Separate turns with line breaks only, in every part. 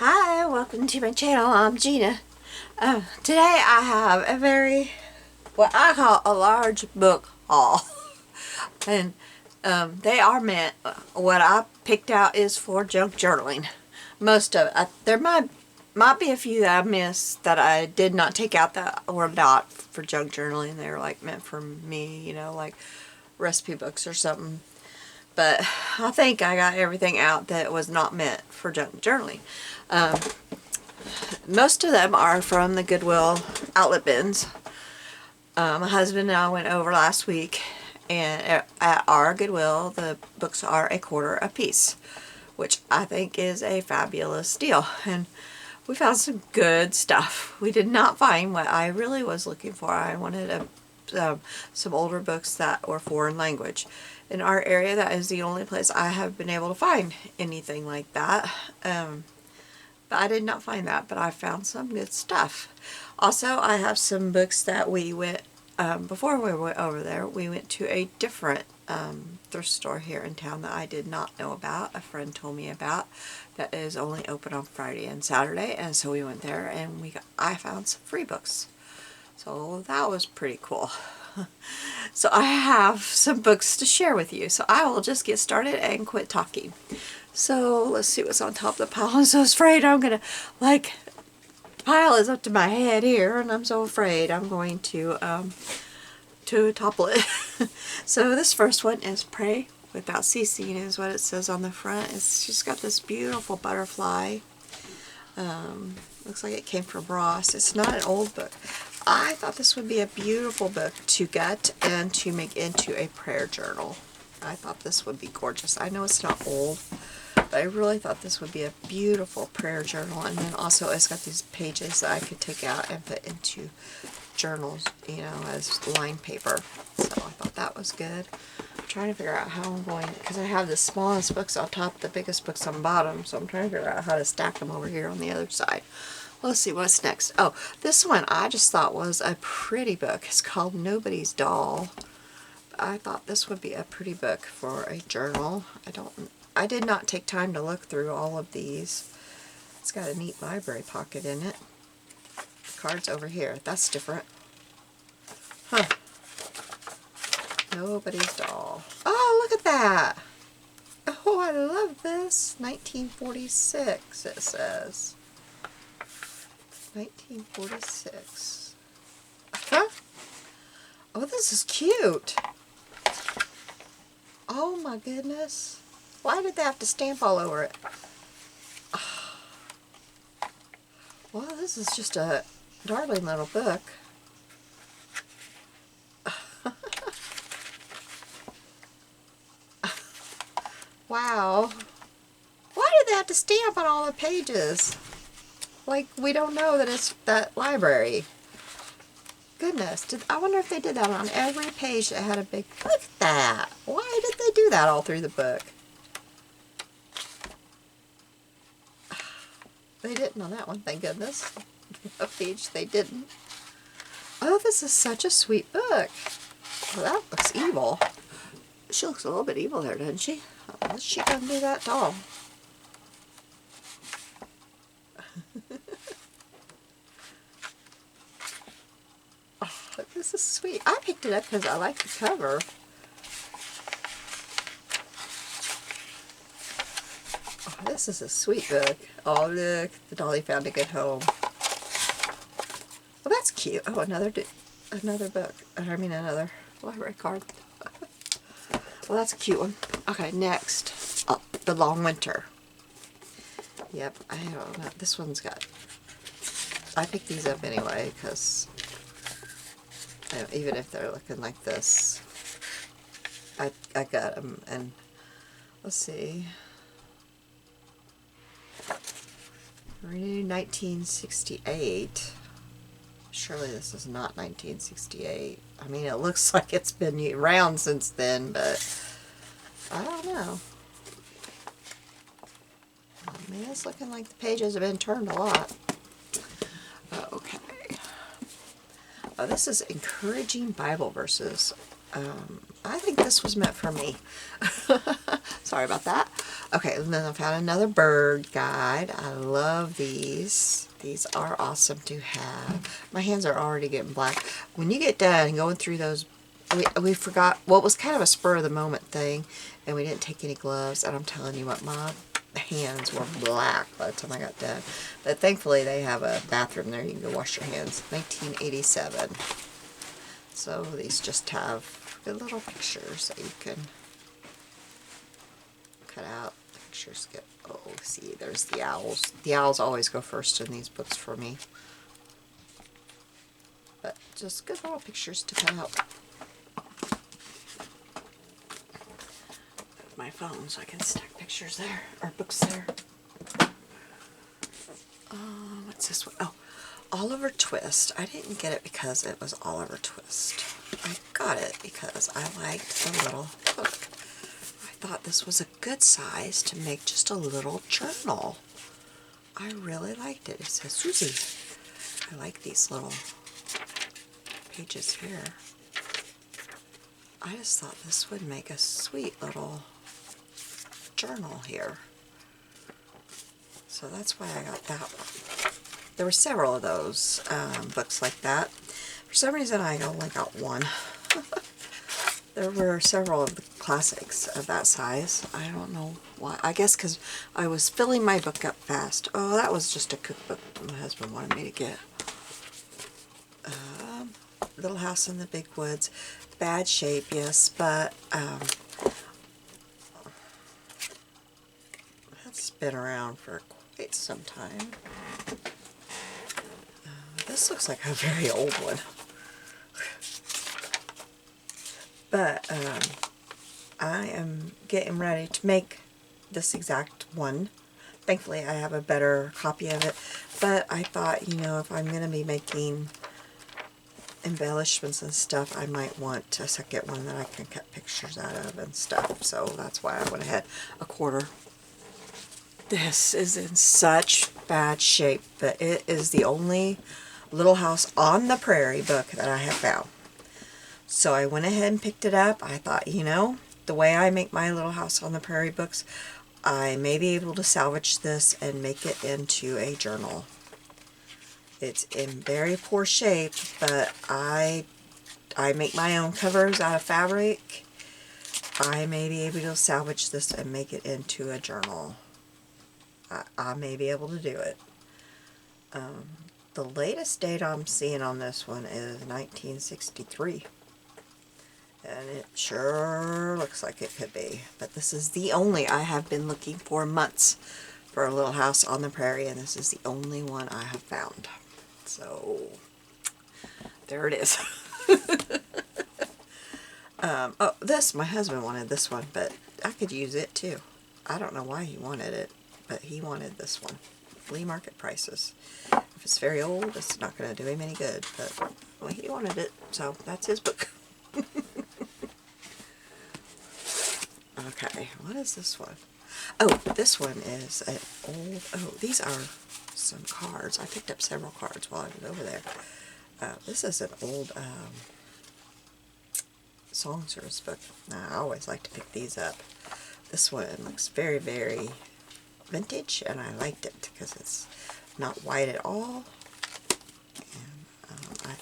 Hi, welcome to my channel. I'm Gina. Today I have a what I call a large book haul. And they are meant, what I picked out is for junk journaling. Most of it. There might be a few that I missed that I did not take out that were not for junk journaling. They were like meant for me, you know, like recipe books or something. But I think I got everything out that was not meant for junk journaling. Most of them are from the Goodwill outlet bins. My husband and I went over last week, and at our Goodwill the books are $1/4 a piece, which I think is a fabulous deal. And we found some good stuff. We did not find what I really was looking for. I wanted some older books that were foreign language. In our area, that is the only place I have been able to find anything like that. But I did not find that, but I found some good stuff. Also, I have some books that we went, before we went over there, we went to a different thrift store here in town that I did not know about. A friend told me about that is only open on Friday and Saturday, and so we went there and I found some free books. So that was pretty cool. So I have some books to share with you. So I will just get started and quit talking. So let's see what's on top of the pile. I'm so afraid I'm going to, the pile is up to my head here, and I'm so afraid I'm going to topple it. So this first one is Pray Without Ceasing is what it says on the front. It's just got this beautiful butterfly. Looks like it came from Ross. It's not an old book. I thought this would be a beautiful book to get and to make into a prayer journal. I thought this would be gorgeous. I know it's not old, but I really thought this would be a beautiful prayer journal. And then also it's got these pages that I could take out and put into journals, you know, as lined paper. So I thought that was good. I'm trying to figure out how I'm going, because I have the smallest books on top, the biggest books on bottom, so I'm trying to figure out how to stack them over here on the other side. Let's see what's next. Oh, this one I just thought was a pretty book. It's called Nobody's Doll. I thought this would be a pretty book for a journal. I did not take time to look through all of these. It's got a neat library pocket in it. The card's over here. That's different. Huh. Nobody's Doll. Oh, look at that. Oh, I love this. 1946, it says. 1946. Huh? Oh, this is cute. Oh my goodness. Why did they have to stamp all over it? Well, this is just a darling little book. Wow. Why did they have to stamp on all the pages? Like, we don't know that it's that library. Goodness, I wonder if they did that on every page that had a big... Look at that! Why did they do that all through the book? They didn't on that one, thank goodness. A page they didn't. Oh, this is such a sweet book. Well, that looks evil. She looks a little bit evil there, doesn't she? What's she gonna do that doll? Oh, this is sweet. I picked it up because I like the cover. Oh, this is a sweet book. Oh, look. The dolly found a good home. Well, that's cute. Oh, another book. I mean, another library card. Well, that's a cute one. Okay, next. Oh, The Long Winter. Yep, I don't know. This one's got... I picked these up anyway, because even if they're looking like this, I got them. And let's see. Renewed 1968. Surely this is not 1968. I mean, it looks like it's been around since then, but I don't know. I mean, it's looking like the pages have been turned a lot. Okay. Oh, this is Encouraging Bible Verses. I think this was meant for me. Sorry about that. Okay, and then I found another bird guide. I love these. These are awesome to have. My hands are already getting black. When you get done going through those, we forgot, well, it was kind of a spur of the moment thing, and we didn't take any gloves, and I'm telling you what, my hands were black by the time I got done. But thankfully they have a bathroom there. You can go wash your hands. 1987. So these just have good little pictures that you can cut out. The pictures get, oh, see, there's the owls. The owls always go first in these books for me. But just good little pictures to cut out. My phone so I can stack pictures there, or books there. What's this one? Oh, Oliver Twist. I didn't get it because it was Oliver Twist. I got it because I liked the little book. I thought this was a good size to make just a little journal. I really liked it. It says Susie. I like these little pages here. I just thought this would make a sweet little journal here. So that's why I got that one. There were several of those books like that. For some reason I only got one. There were several of the classics of that size. I don't know why. I guess because I was filling my book up fast. Oh, that was just a cookbook my husband wanted me to get. Little House in the Big Woods. Bad shape, yes, but it's been around for quite some time. This looks like a very old one. But I am getting ready to make this exact one. Thankfully I have a better copy of it. But I thought, you know, if I'm going to be making embellishments and stuff, I might want a second one that I can cut pictures out of and stuff. So that's why I went ahead. A quarter. This is in such bad shape, but it is the only Little House on the Prairie book that I have found. So I went ahead and picked it up. I thought, you know, the way I make my Little House on the Prairie books, I may be able to salvage this and make it into a journal. It's in very poor shape, but I make my own covers out of fabric. I may be able to salvage this and make it into a journal. I may be able to do it. The latest date I'm seeing on this one is 1963. And it sure looks like it could be. But this is the only I have been looking for months for a Little House on the Prairie, and this is the only one I have found. So, there it is. Oh, this, my husband wanted this one, but I could use it too. I don't know why he wanted it, but he wanted this one. Flea market prices. If it's very old, it's not going to do him any good, but well, he wanted it, so that's his book. Okay, what is this one? Oh, this one is an old, oh, these are some cards. I picked up several cards while I was over there. This is an old song service book. I always like to pick these up. This one looks very, very vintage, and I liked it because it's not white at all. And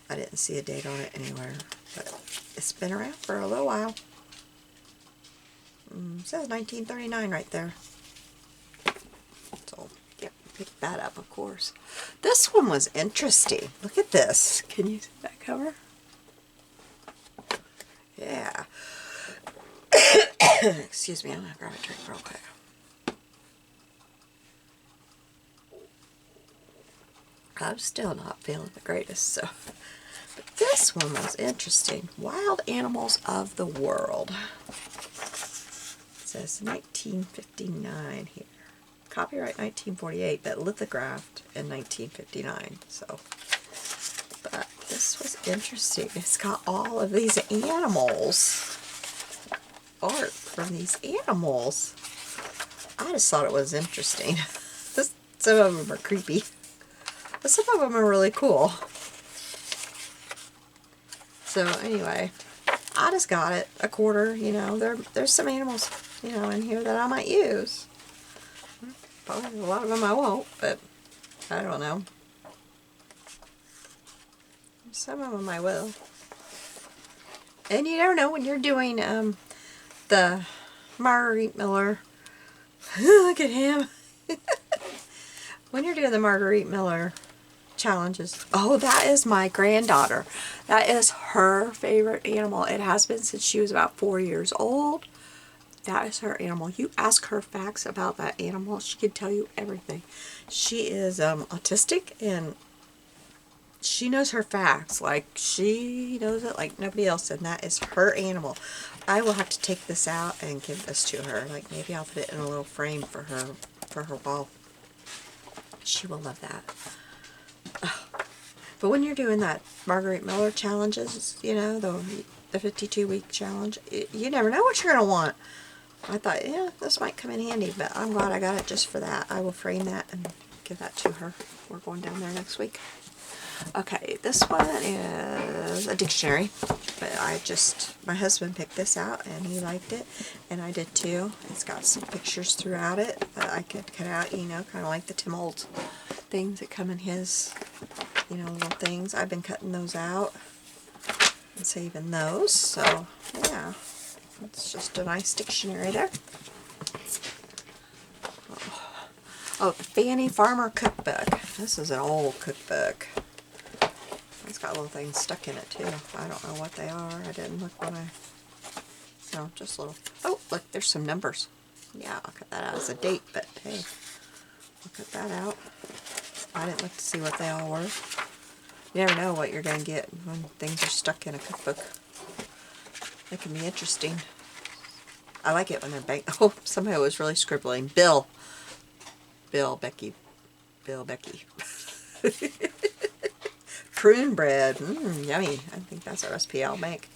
I didn't see a date on it anywhere, but it's been around for a little while. It says 1939 right there. So, yeah, pick that up, of course. This one was interesting. Look at this. Can you see that cover? Yeah. Excuse me, I'm going to grab a drink real quick. I'm still not feeling the greatest, so. But this one was interesting. Wild Animals of the World. It says 1959 here. Copyright 1948, but lithographed in 1959. So, but this was interesting. It's got all of these animals. Art from these animals. I just thought it was interesting. Some of them are creepy, but some of them are really cool. So anyway, I just got it, a quarter, you know. There's some animals, you know, in here that I might use. Probably a lot of them I won't, but I don't know. Some of them I will. And you never know when you're doing the Marguerite Miller. Look at him. When you're doing the Marguerite Miller challenges. Oh, that is my granddaughter. That is her favorite animal. It has been since she was about 4 years old. That is her animal. You ask her facts about that animal, she can tell you everything. She is autistic, and she knows her facts. Like, she knows it like nobody else, and that is her animal. I will have to take this out and give this to her. Like, maybe I'll put it in a little frame for her wall. She will love that. Oh. But when you're doing that Marguerite Miller challenges, you know, the 52-week challenge, you never know what you're going to want. I thought, yeah, this might come in handy, but I'm glad I got it just for that. I will frame that and give that to her. We're going down there next week. Okay, this one is a dictionary, but my husband picked this out and he liked it, and I did too. It's got some pictures throughout it that I could cut out, you know, kind of like the Tim Holtz things that come in his, you know, little things. I've been cutting those out and saving those, so yeah, it's just a nice dictionary there. Oh, the Fanny Farmer Cookbook. This is an old cookbook. It's got little things stuck in it too. I don't know what they are. I didn't look when no, just little. Oh, look, there's some numbers. Yeah, I'll cut that out as a date, but hey, I'll cut that out. I didn't look to see what they all were. You never know what you're going to get when things are stuck in a cookbook. It can be interesting. I like it when they're baked. Oh, somebody was really scribbling. Bill, Becky. Prune bread. Yummy. I think that's a recipe I'll make.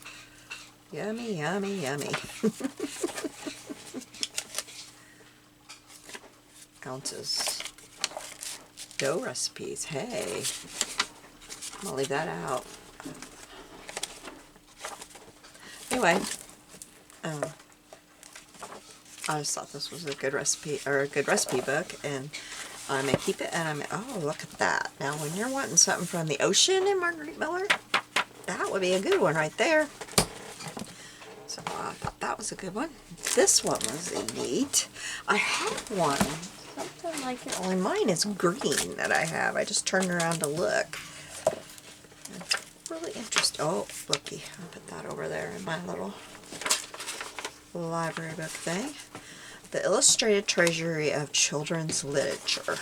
Yummy, yummy, yummy. Ounces. Dough recipes. Hey. I'm going to leave that out. Anyway. I just thought this was a good recipe, or a good recipe book, and I may keep it, and oh, look at that. Now, when you're wanting something from the ocean in Marguerite Miller, that would be a good one right there. So I thought that was a good one. This one was neat. I have one, something like it, only mine is green that I have. I just turned around to look. It's really interesting. Oh, looky, I'll put that over there in my little library book thing. The Illustrated Treasury of Children's Literature.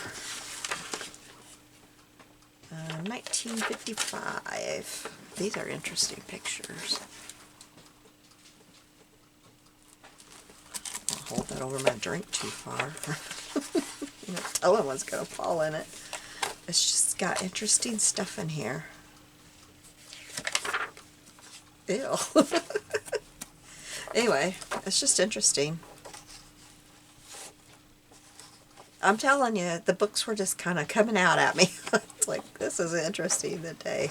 1955. These are interesting pictures. I'll hold that over my drink too far. You know, telling what's going to fall in it. It's just got interesting stuff in here. Ew. Anyway, it's just interesting. I'm telling you, the books were just kind of coming out at me. It's like, this is interesting today.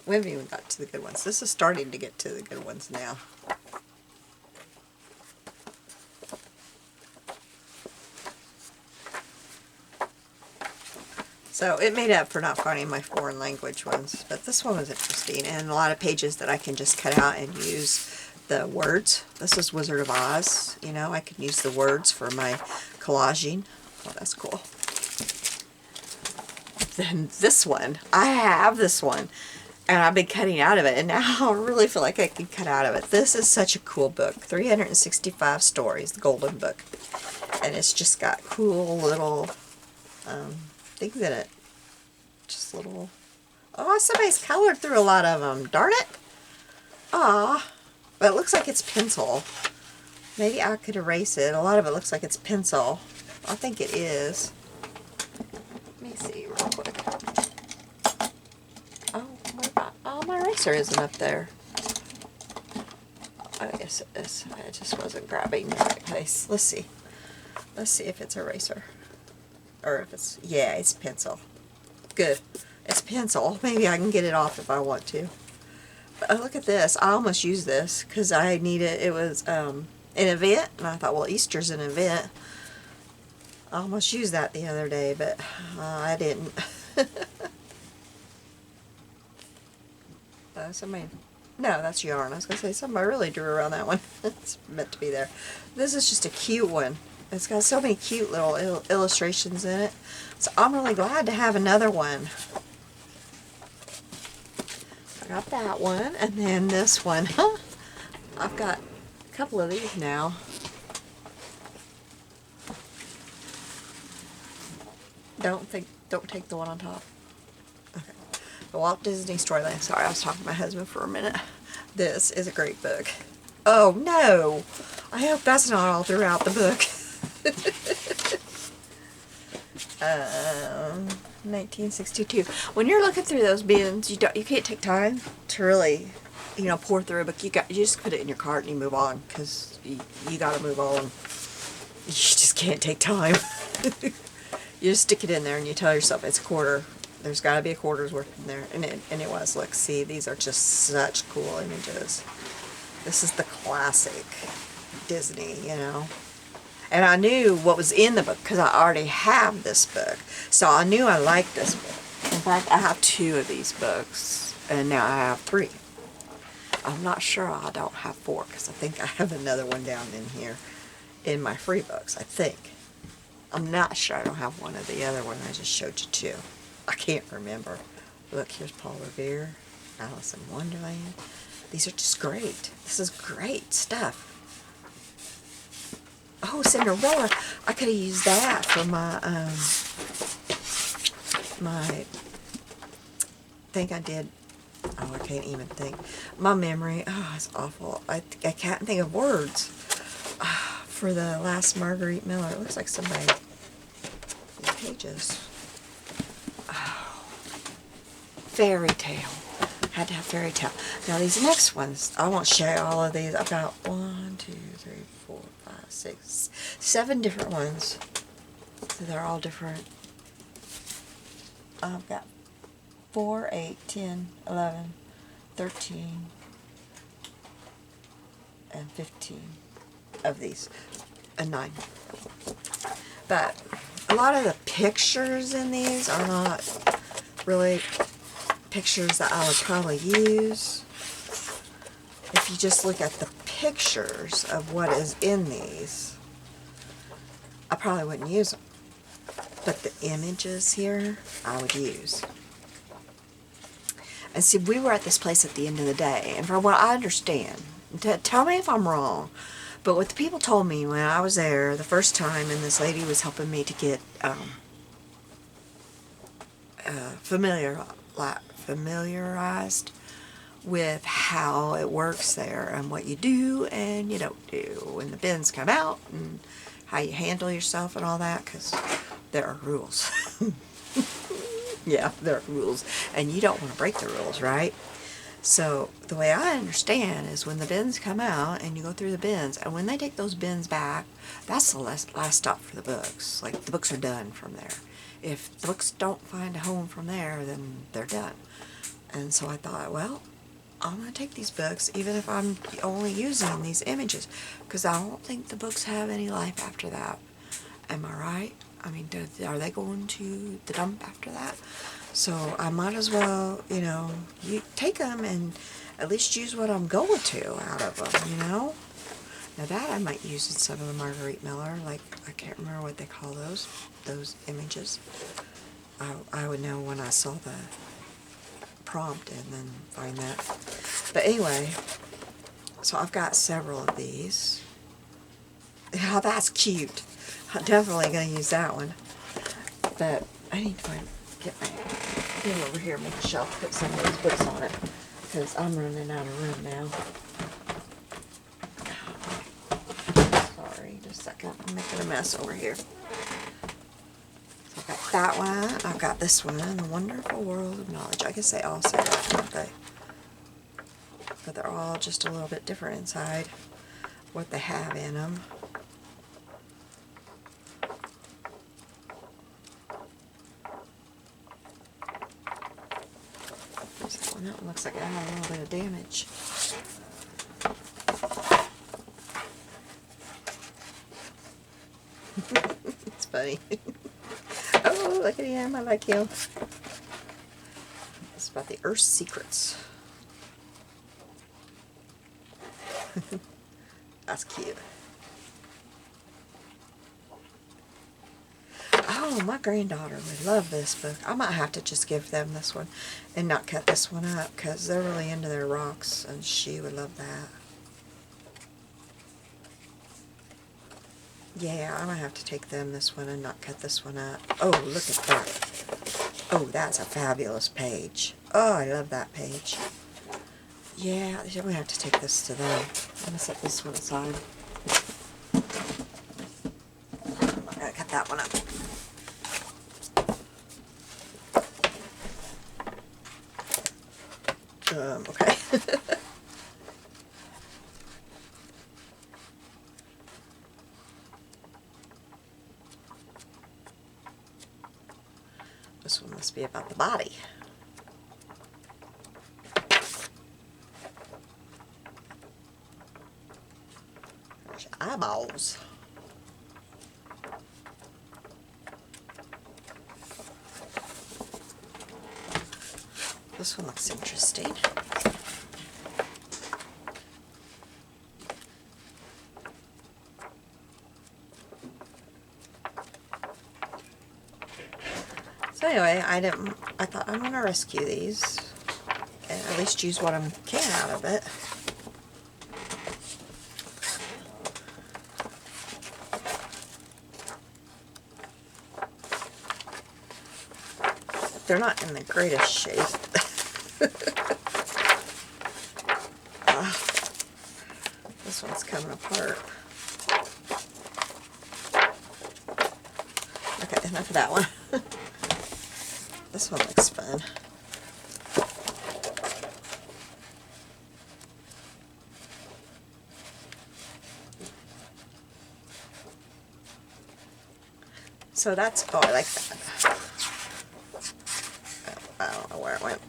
We haven't even got to the good ones. This is starting to get to the good ones now. So it made up for not finding my foreign language ones. But this one was interesting, and a lot of pages that I can just cut out and use the words. This is Wizard of Oz. You know, I can use the words for my collaging. Oh, that's cool. Then this one, I have this one, and I've been cutting out of it, and now I really feel like I can cut out of it. This is such a cool book. 365 Stories, the Golden Book. And it's just got cool little things in it. Just little... Oh, somebody's colored through a lot of them. Darn it. Aw. But it looks like it's pencil. Maybe I could erase it. A lot of it looks like it's pencil. I think it is. Let me see real quick. Oh, what about... Oh, my eraser isn't up there. Oh, yes it is. I just wasn't grabbing the right place. Let's see. Let's see if it's eraser. Or if it's... Yeah, it's pencil. Good. It's pencil. Maybe I can get it off if I want to. Oh, look at this. I almost used this because I needed, it was an event, and I thought, well, Easter's an event. I almost used that the other day, but I didn't. Somebody, no, that's yarn. I was going to say, somebody really drew around that one. It's meant to be there. This is just a cute one. It's got so many cute little illustrations in it. So I'm really glad to have another one. I got that one, and then this one. I've got a couple of these now. Don't take the one on top. Okay. The Walt Disney Storyland. Sorry, I was talking to my husband for a minute. This is a great book. Oh no! I hope that's not all throughout the book. 1962. When you're looking through those bins, you can't take time to really, pour through a book. You just put it in your cart and you move on, because you got to move on. You just can't take time. You just stick it in there and you tell yourself it's a quarter. There's got to be a quarter's worth in there, and it was. Look, see, these are just such cool images. This is the classic Disney, And I knew what was in the book because I already have this book. So I knew I liked this book. In fact, I have 2 of these books, and now I have 3. I'm not sure I don't have 4, because I think I have another one down in here in my free books, I think. I'm not sure I don't have one of the other one I just showed you 2. I can't remember. Look, here's Paul Revere, Alice in Wonderland. These are just great. This is great stuff. Oh, Cinderella. I could have used that for my, I think I did. Oh, I can't even think. My memory, it's awful. I can't think of words for the last Marguerite Miller. It looks like somebody, these pages. Oh, fairy tale. Had to have fairy tale. Now these next ones, I won't show you all of these. I've got 1, 2, 3, 4, 5, 6, 7 different ones. So they're all different. I've got 4, 8, 10, 11, 13, and 15 of these, and 9. But a lot of the pictures in these are not really pictures that I would probably use. If you just look at the pictures of what is in these, I probably wouldn't use them. But the images here, I would use. And see, we were at this place at the end of the day, and from what I understand, tell me if I'm wrong, but what the people told me when I was there the first time, and this lady was helping me to get familiarized with how it works there, and what you do and you don't do when the bins come out, and how you handle yourself and all that, because there are rules. Yeah, there are rules, and you don't want to break the rules, right? So the way I understand is when the bins come out and you go through the bins, and when they take those bins back, that's the last stop for the books. Like, the books are done from there. If the books don't find a home from there, then they're done. And so I thought, well, I'm going to take these books, even if I'm only using these images, because I don't think the books have any life after that. Am I right? I mean, are they going to the dump after that? So I might as well, you take them and at least use what I'm going to out of them, Now that I might use in some of the Marguerite Miller, like, I can't remember what they call those images. I would know when I saw the prompt and then find that. But anyway, so I've got several of these. Oh, that's cute. I'm definitely going to use that one. But I need to get over here and make a shelf, put some of those books on it, because I'm running out of room now. Sorry, just a second. I'm making a mess over here. So I've got that one. I've got this one, The Wonderful World of Knowledge. I guess they all say that, don't they? But they're all just a little bit different inside what they have in them. There's that one And that one looks like it had a little bit of damage. It's funny. Oh, look at him. I like him. It's about the Earth's secrets. That's cute. Oh, my granddaughter would love this book. I might have to just give them this one and not cut this one up because they're really into their rocks and she would love that. Yeah, I might have to take them this one and not cut this one up. Oh, look at that. Oh, that's a fabulous page. Oh, I love that page. Yeah, I'm going to have to take this to them. I'm going to set this one aside. I'm not going to cut that one up. Okay. This one must be about the body. There's eyeballs. This one looks interesting. So anyway, I thought I'm gonna rescue these and at least use what I can out of it. They're not in the greatest shape. This one's coming apart. Okay, enough of that one. This one looks fun. So that's, oh, I like that. I don't know where it went.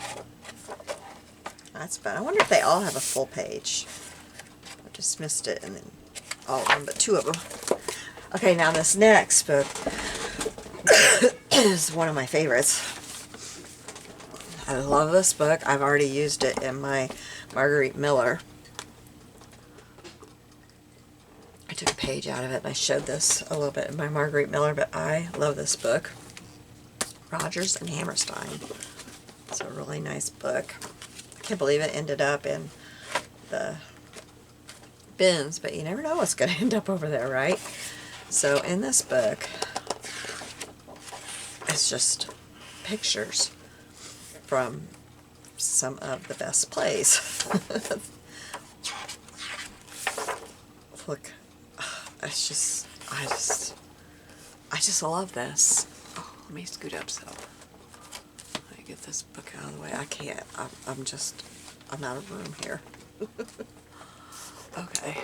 That's fun. I wonder if they all have a full page. I just missed it, and then all of them, but two of them. Okay, now this next book is one of my favorites. I love this book. I've already used it in my Marguerite Miller. I took a page out of it and I showed this a little bit in my Marguerite Miller, but I love this book. Rogers and Hammerstein. It's a really nice book. I can't believe it ended up in the bins, but you never know what's going to end up over there, right? So in this book, it's just pictures from some of the best plays. Look, it's I just love this. Oh, let me scoot up so I get this book out of the way. I can't. I'm out of room here. Okay.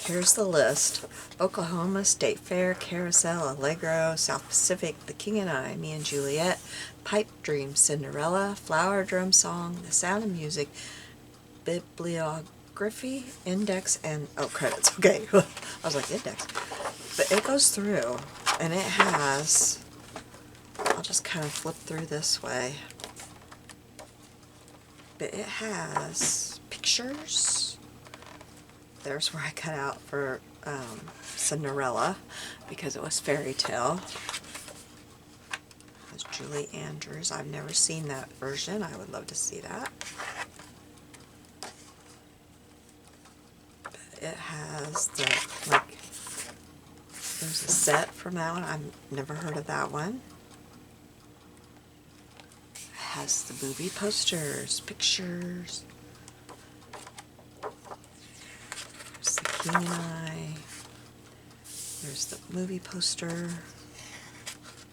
Here's the list. Oklahoma, State Fair, Carousel, Allegro, South Pacific, The King and I, Me and Juliet, Pipe Dream, Cinderella, Flower Drum Song, The Sound of Music, Bibliography, Index, and, oh, credits. Okay. I was like, index. But it goes through, and it has, I'll just kind of flip through this way. But it has pictures. There's where I cut out for Cinderella because it was fairy tale. It's Julie Andrews. I've never seen that version. I would love to see that. But it has the, like, there's a set from that one. I've never heard of that one. It has the movie posters, pictures. There's The King and I. There's the movie poster.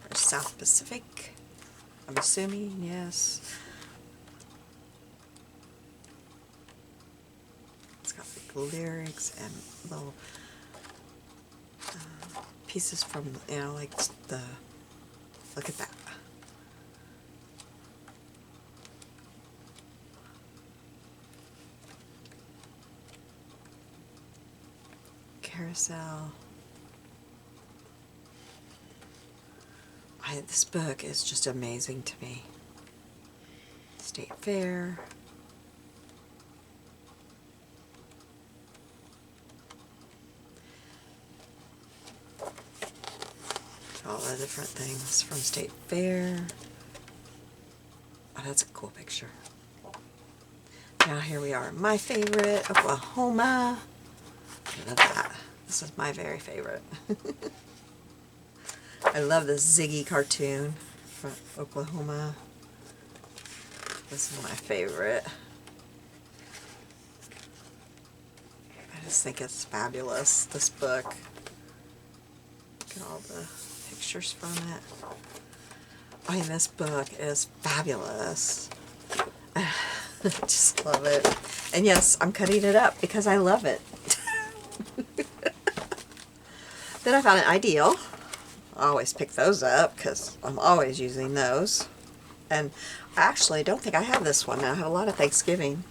There's South Pacific. I'm assuming, yes. It's got the lyrics and little pieces from, you know, like the, look at that. carousel. This book is just amazing to me. State Fair. All the different things from State Fair. Oh, that's a cool picture. Now here we are. My favorite, Oklahoma. I love that. This is my very favorite. I love the Ziggy cartoon from Oklahoma. This is my favorite. I just think it's fabulous, this book. Look at all the pictures from it. I mean, this book is fabulous. I just love it. And yes, I'm cutting it up because I love it. Then I found an Ideal. I always pick those up because I'm always using those. And I actually don't think I have this one. I have a lot of Thanksgiving.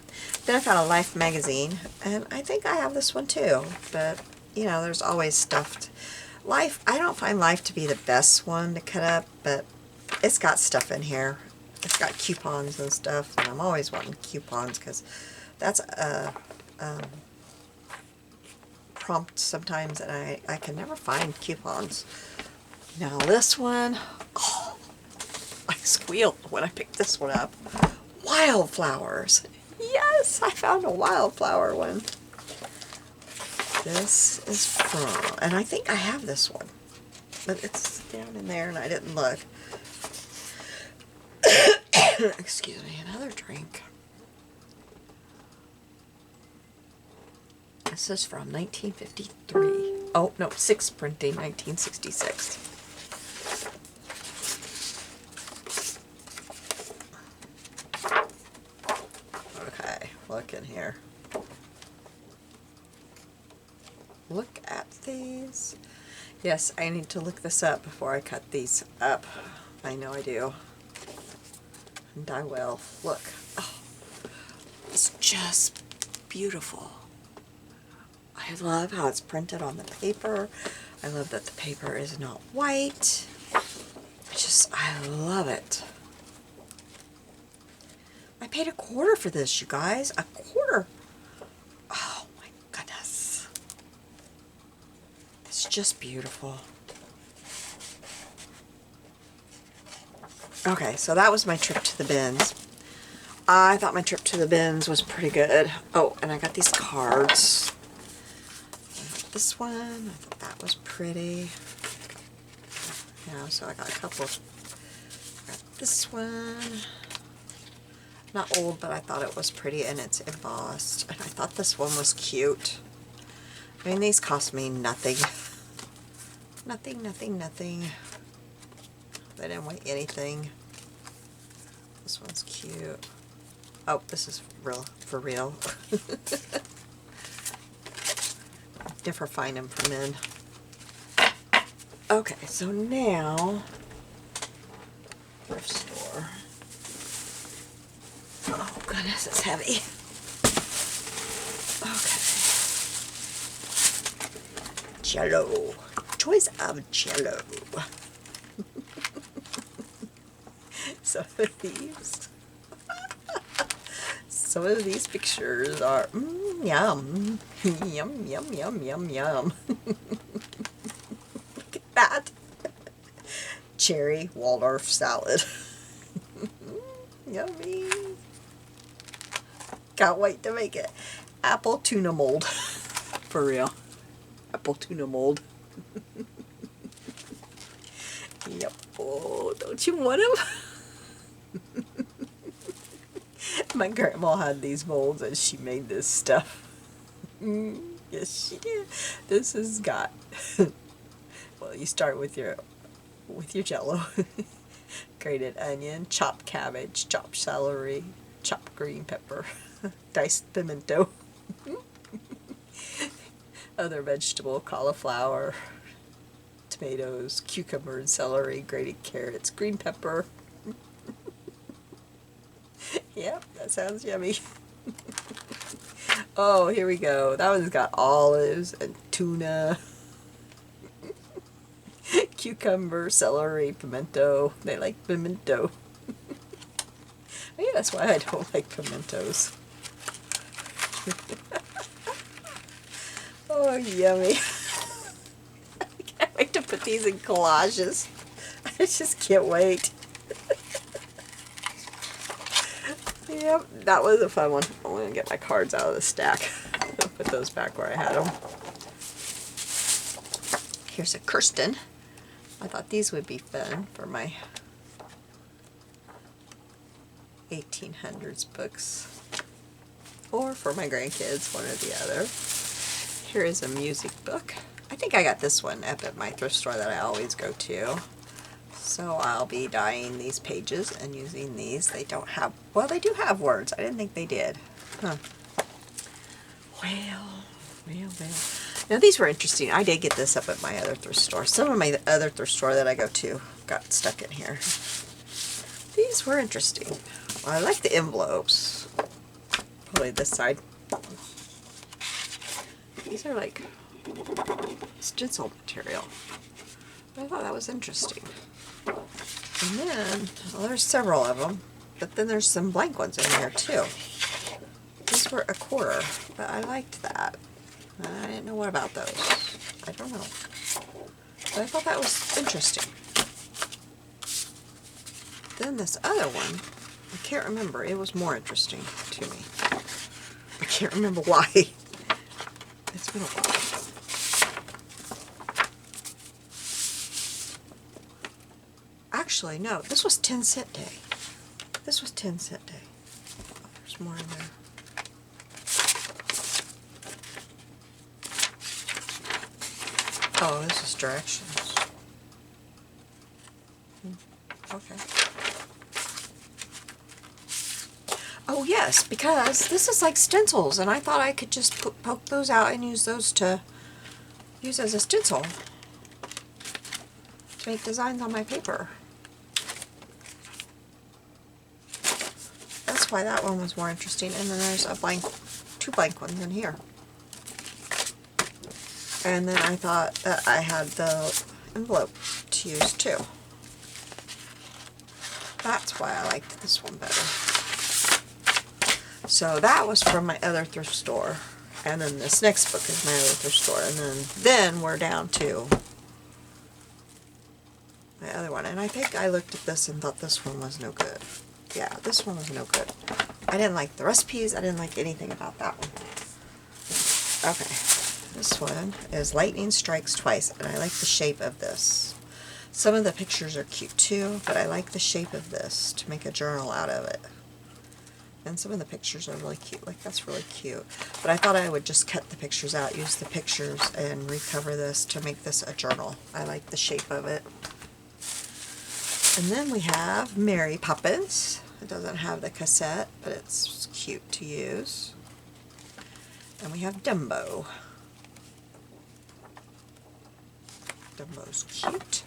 Then I found a Life magazine, and I think I have this one too. But, you know, there's always stuff. Life, I don't find Life to be the best one to cut up, but it's got stuff in here. It's got coupons and stuff, and I'm always wanting coupons because that's a prompt sometimes, and I can never find coupons. Now this one, oh, I squealed when I picked this one up. Wildflowers. Yes, I found a wildflower one. This is from, and I think I have this one, but it's down in there and I didn't look. Excuse me, another drink. This is from 1953. Oh, no, 6 printing, 1966. Okay, look in here. Look at these. Yes, I need to look this up before I cut these up. I know I do. And I will. Look. Oh, it's just beautiful. I love how it's printed on the paper. I love that the paper is not white. I love it. I paid $1 for this, you guys. $1. Oh my goodness. It's just beautiful. Okay, so that was my trip to the bins. I thought my trip to the bins was pretty good. Oh, and I got these cards. This one, I thought that was pretty. Yeah, so I got a couple. Got this one. Not old, but I thought it was pretty, and it's embossed. And I thought this one was cute. I mean, these cost me nothing. Nothing, nothing, nothing. They didn't weigh anything. This one's cute. Oh, this is real, for real. Never find them for men. Okay, so now, thrift store. Oh goodness, it's heavy. Okay. Jello. Choice of Jello. Some of these pictures are yum. Yum, yum, yum, yum, yum. Look at that. Cherry Waldorf salad. Yummy. Can't wait to make it. Apple tuna mold. For real. Apple tuna mold. Yep. Oh, don't you want them? My grandma had these molds and she made this stuff. Yes, she did. This has got, well, you start with your Jello. Grated onion, chopped cabbage, chopped celery, chopped green pepper, diced pimento, other vegetable, cauliflower, tomatoes, cucumber and celery, grated carrots, green pepper. Yep, that sounds yummy. Oh, here we go. That one's got olives and tuna, cucumber, celery, pimento. They like pimento. Maybe that's why I don't like pimentos. Oh, yummy. I can't wait to put these in collages. I just can't wait. Yep, that was a fun one. I'm going to get my cards out of the stack. I'll put those back where I had them. Here's a Kirsten. I thought these would be fun for my 1800s books. Or for my grandkids, one or the other. Here is a music book. I think I got this one up at my thrift store that I always go to. So I'll be dyeing these pages and using these. They don't have, well, they do have words. I didn't think they did. Huh. Well. Now these were interesting. I did get this up at my other thrift store. Some of my other thrift store that I go to got stuck in here. These were interesting. I like the envelopes. Probably this side. These are like stencil material. I thought that was interesting. And then, well, there's several of them, but then there's some blank ones in there too. These were $1, but I liked that. I didn't know what about those. I don't know. But I thought that was interesting. Then this other one, I can't remember. It was more interesting to me. I can't remember why. It's been a while. Actually, no. This was 10-cent day. This was 10-cent day. Oh, there's more in there. Oh, this is directions. Okay. Oh yes, because this is like stencils, and I thought I could just poke those out and use those to use as a stencil to make designs on my paper. That's why that one was more interesting. And then there's a blank, 2 blank ones in here. And then I thought that I had the envelope to use too. That's why I liked this one better. So that was from my other thrift store. And then this next book is my other thrift store. And then we're down to my other one. And I think I looked at this and thought this one was no good. Yeah, this one was no good. I didn't like the recipes. I didn't like anything about that one. Okay. This one is Lightning Strikes Twice, and I like the shape of this. Some of the pictures are cute too, but I like the shape of this to make a journal out of it. And some of the pictures are really cute. Like, that's really cute. But I thought I would just cut the pictures out, use the pictures, and recover this to make this a journal. I like the shape of it. And then we have Mary Poppins. It doesn't have the cassette, but it's cute to use. And we have Dumbo. Dumbo's cute.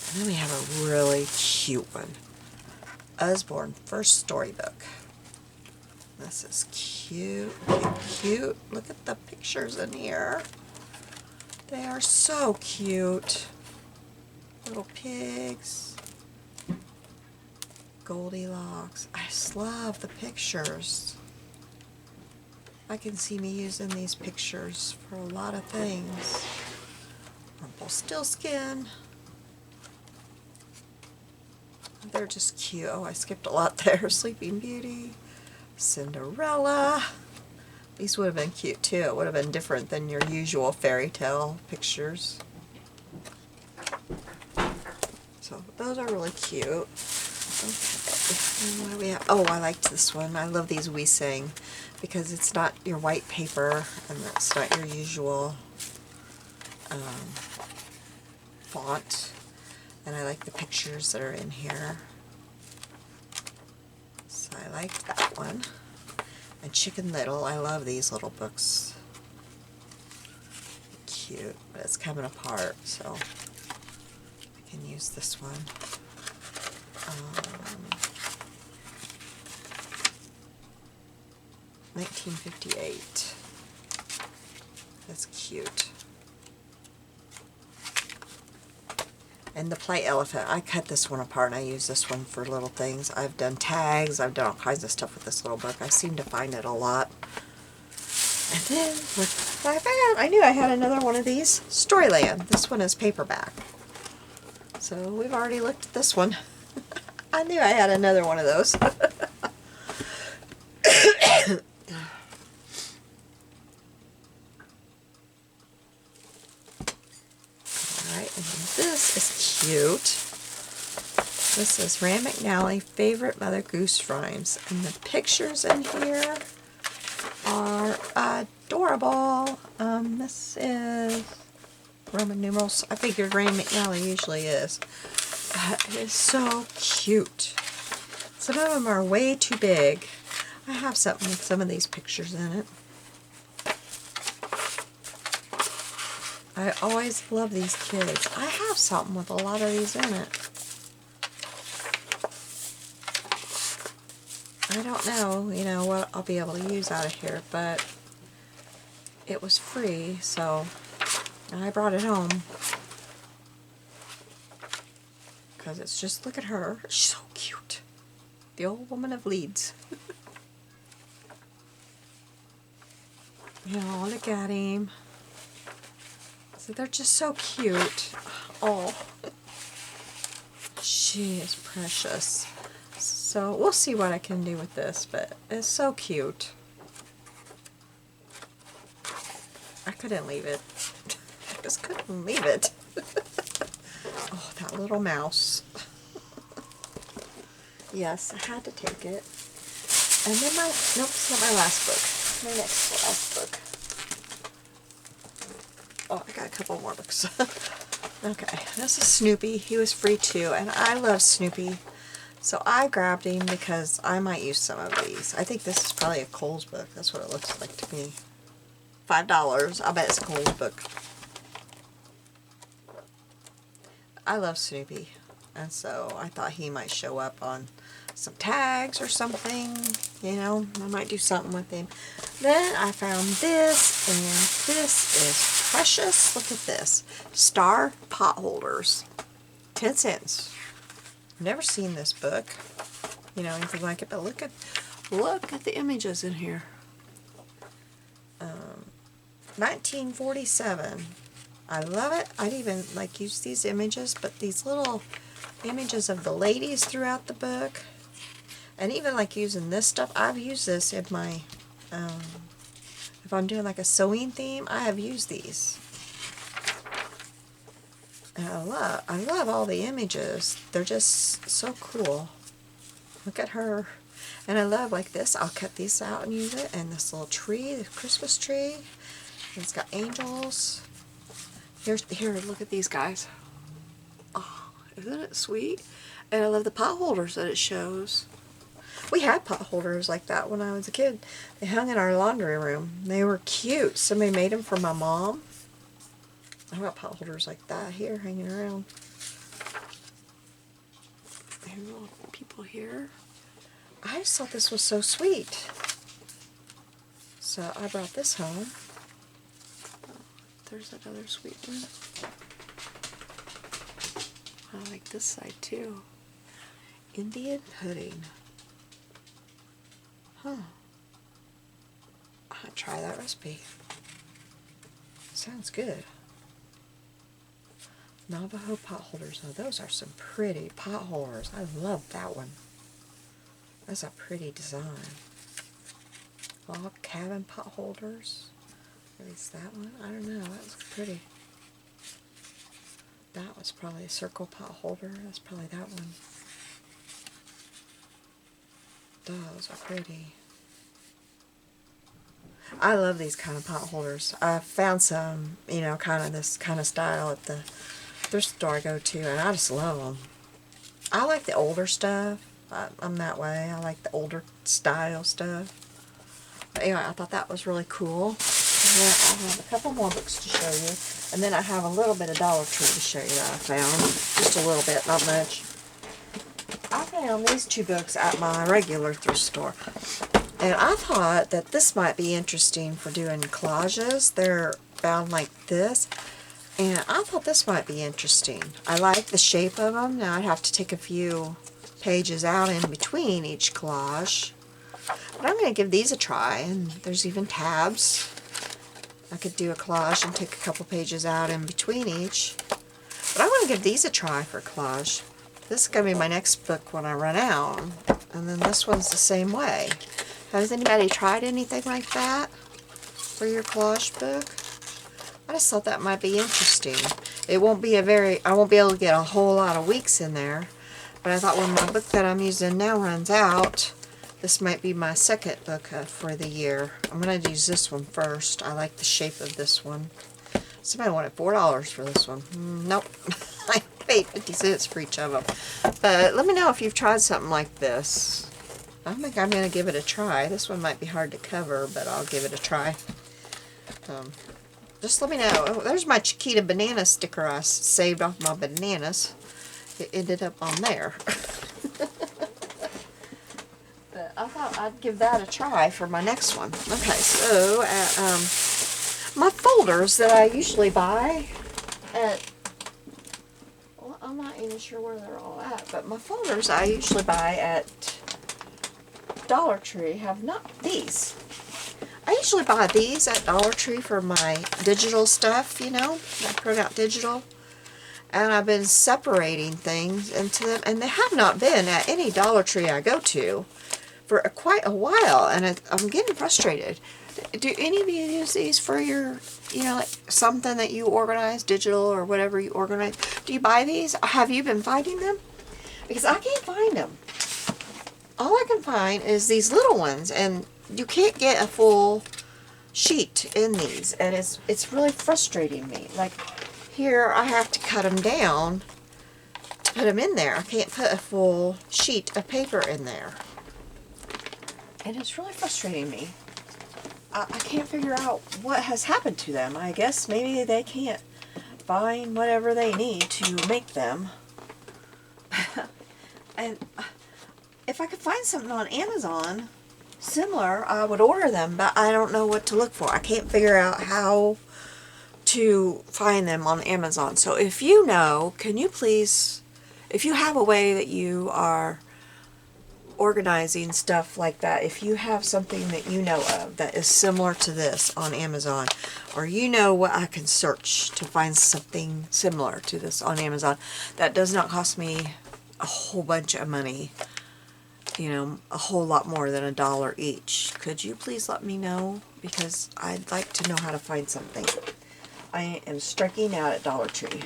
And then we have a really cute one. Usborne First Storybook. This is cute, cute. Look at the pictures in here. They are so cute. Little pigs. Goldilocks. I just love the pictures. I can see me using these pictures for a lot of things. Rumpelstiltskin. They're just cute. Oh, I skipped a lot there. Sleeping Beauty. Cinderella. These would have been cute too. It would have been different than your usual fairy tale pictures. So those are really cute. Okay. And what do we have? Oh, I liked this one. I love these We Sing because it's not your white paper and it's not your usual font. And I like the pictures that are in here. So I liked that one. And Chicken Little, I love these little books. Cute, but it's coming apart, so I can use this one. 1958. That's cute. And the play elephant, I cut this one apart and I use this one for little things. I've done tags, I've done all kinds of stuff with this little book. I seem to find it a lot. And then what I found, I knew I had another one of these, Storyland. This one is paperback. So we've already looked at this one. I knew I had another one of those. Alright, and this is cute. This is Rand McNally Favorite Mother Goose Rhymes. And the pictures in here are adorable. This is Roman numerals. I figured Rand McNally usually is. It is so cute. Some of them are way too big. I have something with some of these pictures in it. I always love these kids. I have something with a lot of these in it. I don't know, you know, what I'll be able to use out of here, but it was free, so I brought it home. Because it's just, look at her. She's so cute. The old woman of Leeds. You know, look at him. So they're just so cute. Oh, she is precious. So we'll see what I can do with this, but it's so cute. I couldn't leave it. I just couldn't leave it. Oh, that little mouse. Yes, I had to take it. And then my, nope, it's not my last book. My next to last book. Oh, I got a couple more books. Okay, this is Snoopy. He was free too, and I love Snoopy. So I grabbed him because I might use some of these. I think this is probably a Kohl's book. That's what it looks like to me. $5. I bet it's a Kohl's book. I love Snoopy, and so I thought he might show up on some tags or something. You know, I might do something with him. Then I found this, and this is precious. Look at this. Star pot holders. 10 cents. Never seen this book, you know, anything like it, but look at the images in here. 1947. I love it. I'd even like use these images, but these little images of the ladies throughout the book, and even like using this stuff. I've used this in my if I'm doing like a sewing theme, I have used these. And I love all the images. They're just so cool. Look at her. And I love like this. I'll cut these out and use it. And this little tree, the Christmas tree. And it's got angels. Here, look at these guys. Oh, isn't it sweet? And I love the pot holders that it shows. We had pot holders like that when I was a kid. They hung in our laundry room. They were cute. Somebody made them for my mom. I've got pot holders like that here hanging around. There's little people here. I just thought this was so sweet. So I brought this home. Oh, there's that other sweet one. I like this side too. Indian pudding. Huh. I'll try that recipe. Sounds good. Navajo pot holders. Oh, those are some pretty pot holders. I love that one. That's a pretty design. Log cabin pot holders. Maybe it's that one. I don't know. That looks pretty. That was probably a circle pot holder. That's probably that one. Those are pretty. I love these kind of pot holders. I found some, you know, kind of this kind of style at the thrift store I go to, and I just love them. I like the older stuff. I'm that way. I like the older style stuff. But anyway, I thought that was really cool. And then I have a couple more books to show you. And then I have a little bit of Dollar Tree to show you that I found. Just a little bit, not much. I found these two books at my regular thrift store. And I thought that this might be interesting for doing collages. They're bound like this. And I thought this might be interesting. I like the shape of them. Now I'd have to take a few pages out in between each collage. But I'm going to give these a try. And there's even tabs. I could do a collage and take a couple pages out in between each. But I want to give these a try for collage. This is going to be my next book when I run out. And then this one's the same way. Has anybody tried anything like that for your collage book? I just thought that might be interesting. It won't be I won't be able to get a whole lot of weeks in there. But I thought when my book that I'm using now runs out, this might be my second book for the year. I'm going to use this one first. I like the shape of this one. Somebody wanted $4 for this one. Nope. I paid 50 cents for each of them. But let me know if you've tried something like this. I think I'm going to give it a try. This one might be hard to cover, but I'll give it a try. Just let me know. Oh, there's my Chiquita banana sticker I saved off my bananas. It ended up on there. But I thought I'd give that a try for my next one. Okay, so my folders that I usually buy at, well, I'm not even sure where they're all at, but my folders I usually buy at Dollar Tree have not these. I usually buy these at Dollar Tree for my digital stuff, you know, my printout digital. And I've been separating things into them, and they have not been at any Dollar Tree I go to for quite a while, and I'm getting frustrated. Do any of you use these for your, you know, like something that you organize, digital or whatever you organize? Do you buy these? Have you been finding them? Because I can't find them. All I can find is these little ones, and you can't get a full sheet in these, and it's really frustrating me. Like here, I have to cut them down to put them in there. I can't put a full sheet of paper in there, and it's really frustrating me. I can't figure out what has happened to them. I guess maybe they can't find whatever they need to make them. And if I could find something on Amazon similar, I would order them, but I don't know what to look for. I can't figure out how to find them on Amazon. So if you know, can you please, if you have a way that you are organizing stuff like that, if you have something that you know of that is similar to this on Amazon, or you know what I can search to find something similar to this on Amazon that does not cost me a whole bunch of money, you know, a whole lot more than $1 each, could you please let me know? Because I'd like to know how to find something. I am striking out at Dollar Tree.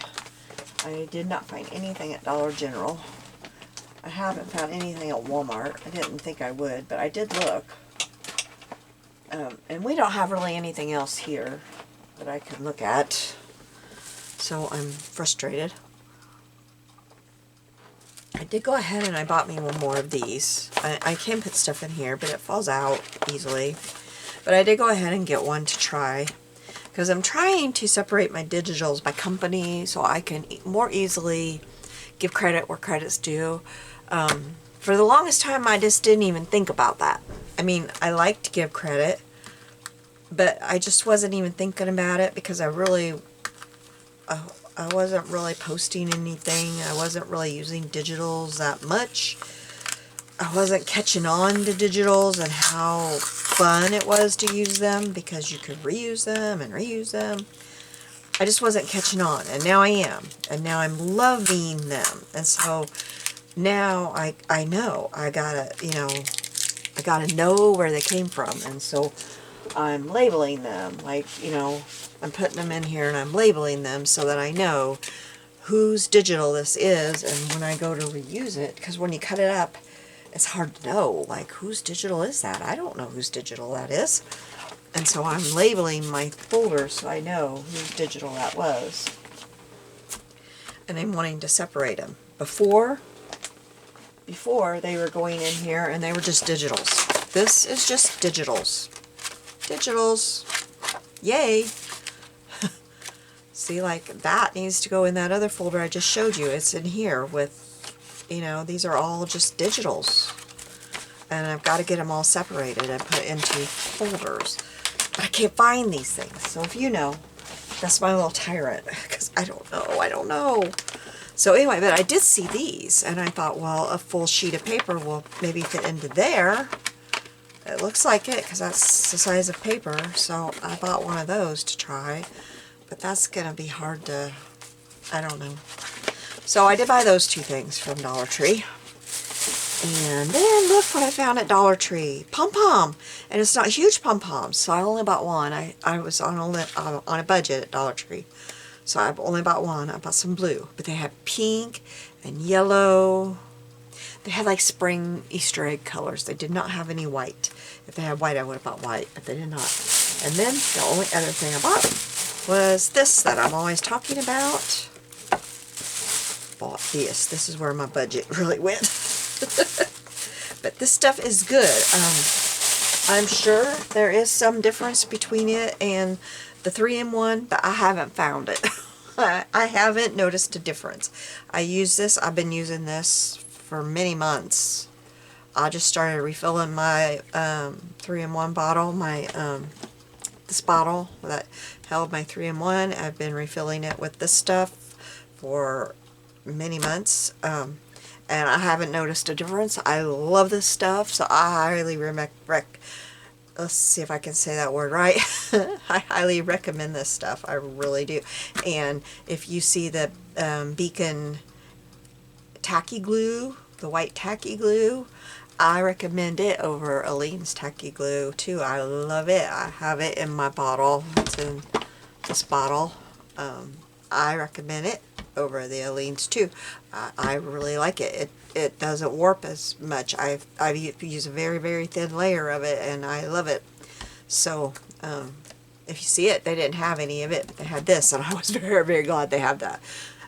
I did not find anything at Dollar General. I haven't found anything at Walmart. I didn't think I would, but I did look. And we don't have really anything else here that I can look at. So I'm frustrated. I did go ahead and I bought me one more of these. I can put stuff in here, but it falls out easily. But I did go ahead and get one to try, because I'm trying to separate my digitals by company so I can more easily give credit where credit's due. For the longest time, I just didn't even think about that. I mean, I like to give credit, but I just wasn't even thinking about it because I wasn't really posting anything. I wasn't really using digitals that much. I wasn't catching on to digitals and how fun it was to use them, because you could reuse them and reuse them. I just wasn't catching on, and now I am. And now I'm loving them. And so now I know I gotta, you know, I gotta know where they came from. And so I'm labeling them, like, you know, I'm putting them in here and I'm labeling them so that I know whose digital this is, and when I go to reuse it, because when you cut it up, it's hard to know, like, whose digital is that? I don't know whose digital that is. And so I'm labeling my folders so I know whose digital that was. And I'm wanting to separate them. Before they were going in here and they were just digitals. This is just digitals. Digitals. Yay! See, like, that needs to go in that other folder I just showed you. It's in here with, you know, these are all just digitals. And I've got to get them all separated and put into folders. But I can't find these things. So if you know, That's my little tyrant, because I don't know. So anyway, but I did see these, and I thought, well, a full sheet of paper will maybe fit into there. It looks like it, because that's the size of paper, so I bought one of those to try. But that's going to be hard to, I don't know. So I did buy those two things from Dollar Tree. And then look what I found at Dollar Tree. Pom-pom. And it's not huge pom-poms, so I only bought one. I was on a budget at Dollar Tree. So I only bought one. I bought some blue. But they had pink and yellow. They had like spring Easter egg colors. They did not have any white. If they had white, I would have bought white, but they did not. And then the only other thing I bought was this that I'm always talking about. Bought this. This is where my budget really went. But this stuff is good. I'm sure there is some difference between it and the 3-in-1, but I haven't found it. I haven't noticed a difference. I use this. I've been using this for many months. I just started refilling my 3-in-1 bottle. This bottle that held my 3-in-1. I've been refilling it with this stuff for many months. And I haven't noticed a difference. I love this stuff, so I highly let's see if I can say that word right. I highly recommend this stuff. I really do. And if you see the Beacon tacky glue, the white tacky glue, I recommend it over Aleene's tacky glue too. I love it. I have it in my bottle. It's in this bottle. I recommend it over the Aleene's too. I really like it. It doesn't warp as much. I've used a very, very thin layer of it, and I love it. So if you see it, they didn't have any of it, but they had this, and I was very, very glad they have that.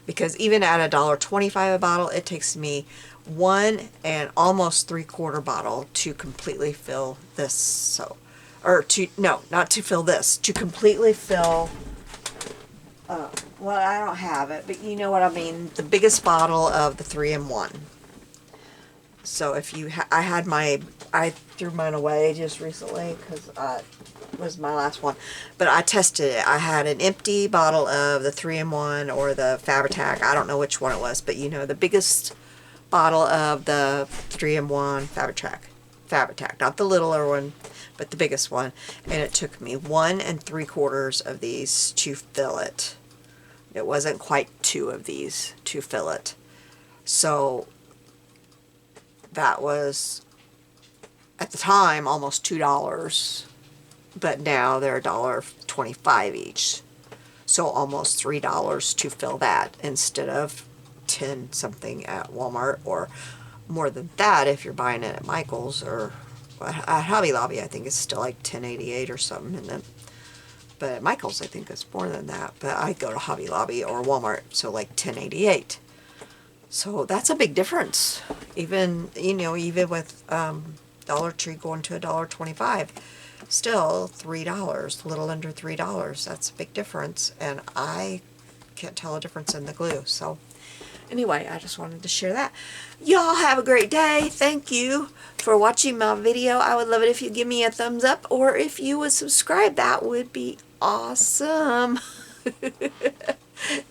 Because even at $1.25 a bottle, it takes me 1 and almost 3/4 bottle to completely fill this. So, or to, no, not to fill this, to completely fill, well, I don't have it, but you know what I mean, the biggest bottle of the 3-in-1. So if you, I threw mine away just recently because it was my last one. But I tested it. I had an empty bottle of the 3-in-1 or the Fabri-Tac. I don't know which one it was, but you know, the biggest bottle of the 3-in-1 Fabri-Tac, not the littler one, but the biggest one. And it took me 1 3/4 of these to fill it. It wasn't quite 2 of these to fill it. So that was, at the time, almost $2, but now they're $1.25 each. So almost $3 to fill that instead of 10 something at Walmart, or more than that if you're buying it at Michael's, or at Hobby Lobby. I think it's still like $10.88 or something, and then, but at Michael's I think it's more than that. But I go to Hobby Lobby or Walmart, so like $10.88. So that's a big difference. Even, you know, even with Dollar Tree going to $1.25, still $3, a little under $3. That's a big difference, and I can't tell a difference in the glue. So anyway, I just wanted to share that. Y'all have a great day. Thank you for watching my video. I would love it if you give me a thumbs up, or if you would subscribe. That would be awesome.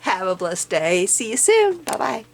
Have a blessed day. See you soon. Bye-bye.